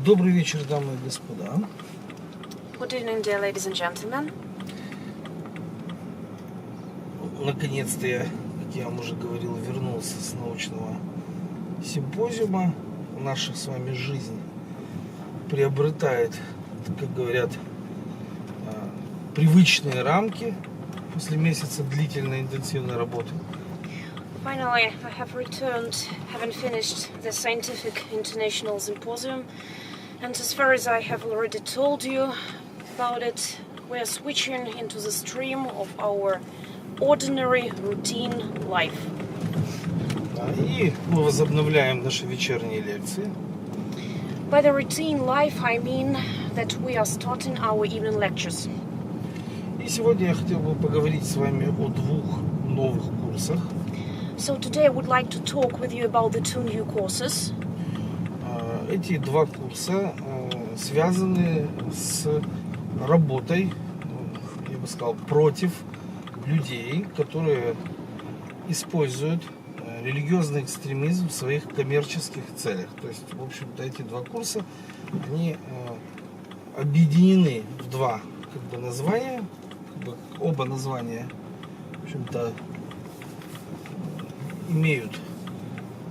Добрый вечер, дамы и господа. Good evening, dear ladies and gentlemen. Наконец-то я, как я вам уже говорил, вернулся с научного симпозиума. Наша с вами жизнь приобретает, как говорят, привычные рамки после месяца длительной интенсивной работы. Finally, I have returned, having finished the Scientific International Symposium. And as far as I have already told you about it, we are switching into the stream of our ordinary routine life. И мы возобновляем наши вечерние лекции. By the routine life, I mean that we are starting our evening lectures. И сегодня я хотел бы поговорить с вами о двух новых курсах. So today I would like to talk with you about the two new courses. Эти два курса связаны с работой, я бы сказал, против людей, которые используют религиозный экстремизм в своих коммерческих целях. То есть, в общем-то, эти два курса, они объединены в два названия. Оба названия, в общем-то, имеют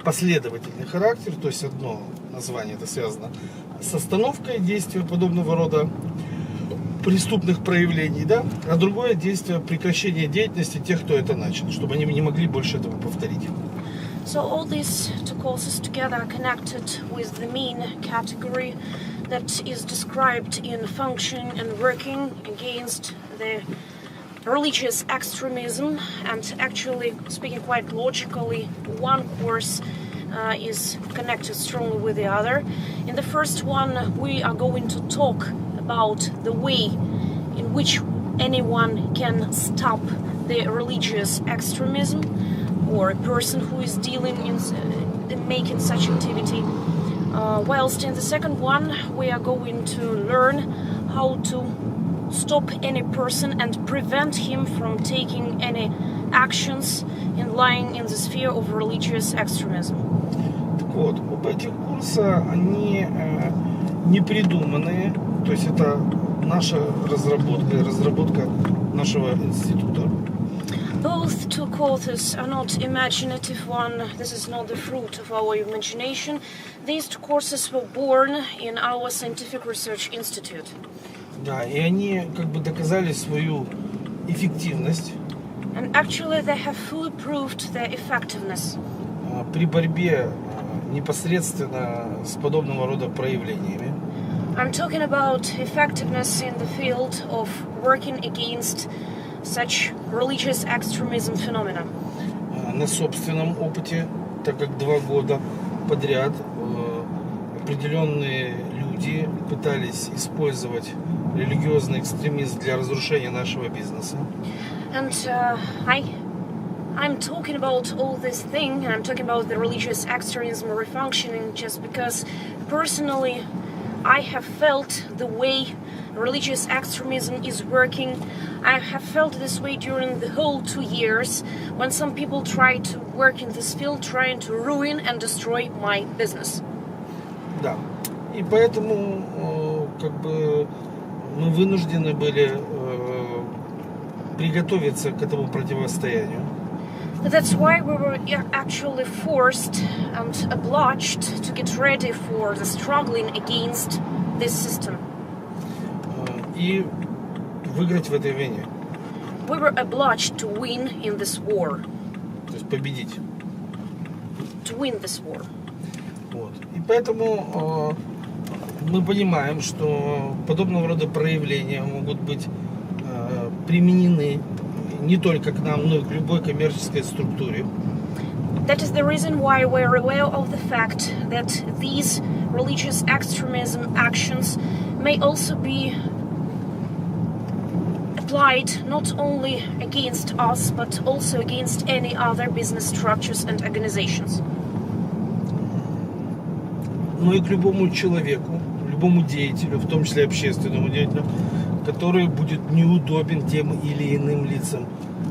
последовательный характер. То есть, одно название это связано с остановкой действия подобного рода преступных проявлений, да, а другое действие прекращения деятельности тех, кто это начал, чтобы они не могли больше этого повторить. So all these two courses together are connected with the main category that is described in functioning and working against the religious extremism, and actually speaking quite logically, one course is connected strongly with the other. In the first one, we are going to talk about the way in which anyone can stop the religious extremism, or a person who is dealing in making such activity. Whilst in the second one, we are going to learn how to stop any person and prevent him from taking any actions in lying in the sphere of religious extremism. Так вот, оба этих курса, они не придуманные, то есть это наша разработка нашего института. Both two courses are not imaginative one. This is not the fruit of our imagination. These two courses were born in our Scientific Research Institute. Да, и они доказали свою эффективность. And actually they have fully proved their effectiveness. При борьбе непосредственно с подобного рода проявлениями. I'm talking about effectiveness in the field of working against such religious extremism phenomena. На собственном опыте, так как 2 года подряд определенные люди пытались использовать религиозный экстремизм для разрушения нашего бизнеса. And I'm talking about all this thing, and I'm talking about the religious extremism refunctioning just because personally I have felt the way religious extremism is working. I have felt this way during the whole 2 years when some people try to work in this field, trying to ruin and destroy my business. Да, и поэтому мы вынуждены были приготовиться к этому противостоянию. That's why we were actually forced and obliged to get ready for the struggling against this system. И выиграть в этой войне. We were obliged to win in this war. То есть победить. To win this war. Вот. И поэтому мы понимаем, что подобного рода проявления могут быть применены не только к нам, но и к любой коммерческой структуре. That is the reason why we are aware of the fact that these religious extremism actions may also be applied not only against us, but also against any other business structures and organizations. Но и к любому человеку, любому деятелю, в том числе общественному деятелю, который будет неудобен тем или иным лицам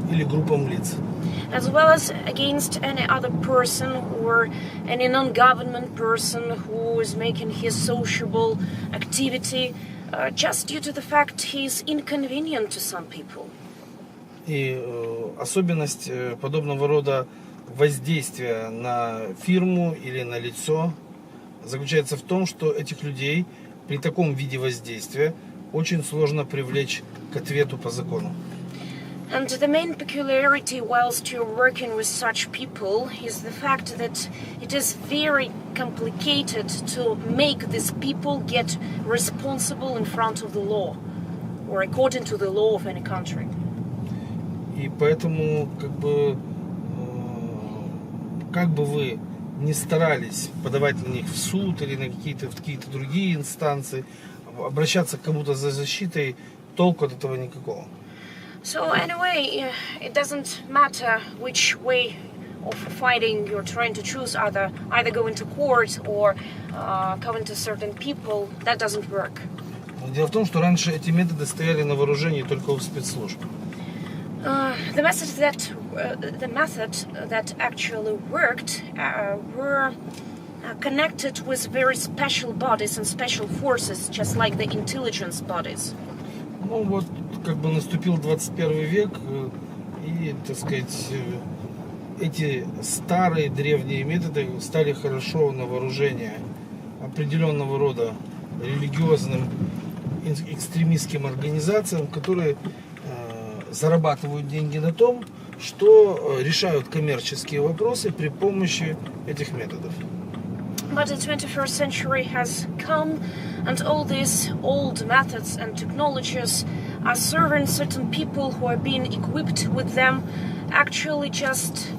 или группам лиц. as well as against any other person or any non-government person who is making his sociable activity just due to the fact he is inconvenient to some people. И особенность подобного рода воздействия на фирму или на лицо заключается в том, что этих людей при таком виде воздействия очень сложно привлечь к ответу по закону. And the main peculiarity whilst you're working with such people is the fact that it is very complicated to make these people get responsible in front of the law or according to the law of any country. И поэтому как бы вы ни старались подавать на них в суд или на какие-то другие инстанции, обращаться к кому-то за защитой, толку от этого никакого. So anyway, it doesn't matter which way of fighting you're trying to choose, either going to court or going to certain people. That doesn't work. Дело в том, что раньше эти методы стояли на вооружении только у спецслужб. The method that actually worked were connected with very special bodies and special forces, just like the intelligence bodies. Ну вот, наступил 21 век, и, так сказать, эти старые древние методы стали хорошо на вооружение определенного рода религиозным экстремистским организациям, которые зарабатывают деньги на том, что решают коммерческие вопросы при помощи этих методов. But the 21st century has come, and all these old methods and technologies are serving certain people who are being equipped with them actually just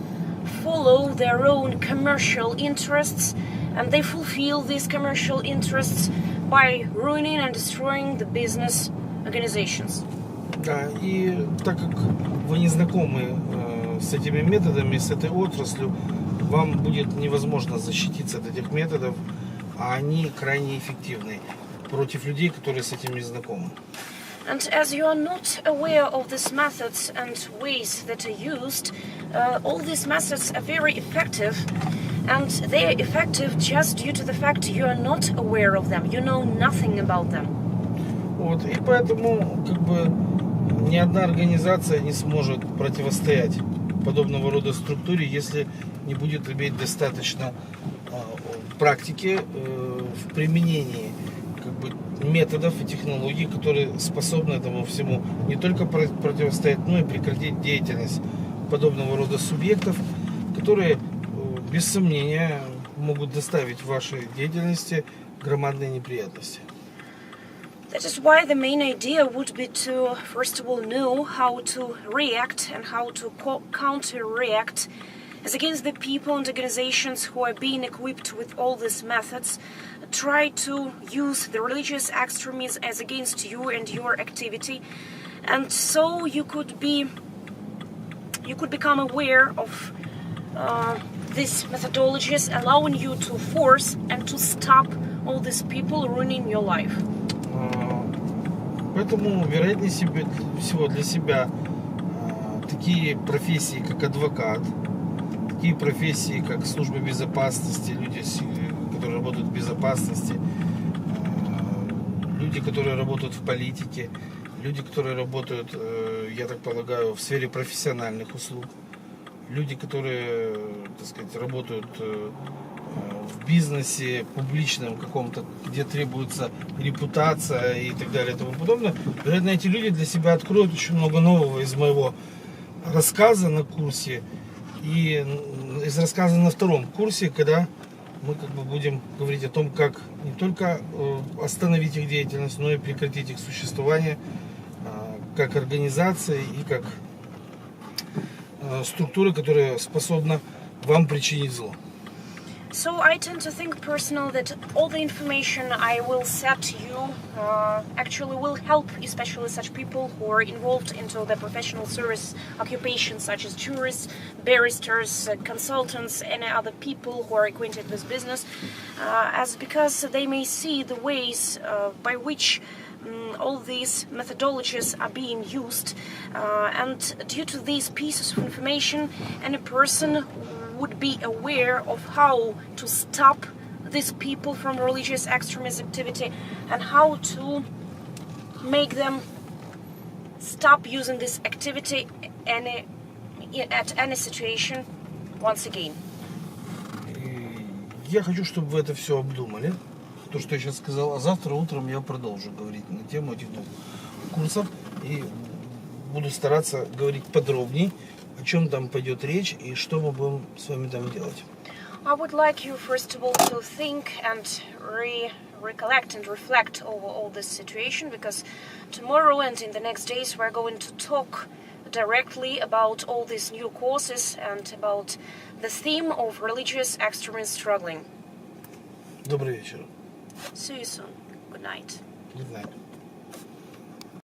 follow their own commercial interests, and they fulfill these commercial interests by ruining and destroying the business organizations. Да, и так как вы не знакомы с этими методами, с этой отраслью, вам будет невозможно защититься от этих методов, а они крайне эффективны против людей, которые с этим не знакомы. And as you are not aware of these methods and ways that are used, all these methods are very effective, and they are effective just due to the fact you are not aware of them, you know nothing about them. Вот, и поэтому ни одна организация не сможет противостоять подобного рода структуре, если не будет иметь достаточно практики в применении методов и технологий, которые способны этому всему не только противостоять, но и прекратить деятельность подобного рода субъектов, которые без сомнения могут доставить в вашей деятельности громадные неприятности. That is why the main idea would be to, first of all, know how to react and how to counter-react as against the people and organizations who are being equipped with all these methods. Try to use the religious extremism as against you and your activity, and so you could become aware of these methodologies, allowing you to force and to stop all these people ruining your life. Поэтому, вероятнее всего для себя такие профессии, как адвокат, такие профессии, как служба безопасности, люди, которые работают в безопасности, люди, которые работают в политике, люди, которые работают, я так полагаю, в сфере профессиональных услуг, люди, которые, так сказать, работают в бизнесе публичном каком-то, где требуется репутация и так далее и тому подобное. Вероятно, эти люди для себя откроют очень много нового из моего рассказа на курсе и из рассказа на втором курсе, когда мы будем говорить о том, как не только остановить их деятельность, но и прекратить их существование как организация и как структура, которая способна вам причинить зло. So I tend to think personally that all the information I will set to you actually will help, especially such people who are involved into the professional service occupations such as jurists, barristers, consultants, any other people who are acquainted with business, as because they may see the ways by which all these methodologies are being used, and due to these pieces of information, any person would be aware of how to stop these people from religious extremist activity and how to make them stop using this activity at any situation once again. Я хочу, чтобы вы это все обдумали, то, что я сейчас сказал, а завтра утром я продолжу говорить на тему этих двух курсов и буду стараться говорить подробней, о чем там пойдет речь и что мы будем с вами там делать. I would like you first of all to think and recollect and reflect over all this situation, because tomorrow and in the next days we're going to talk directly about all these new courses and about the theme of religious extremist struggling. Добрый вечер. See you soon. Good night. Good night.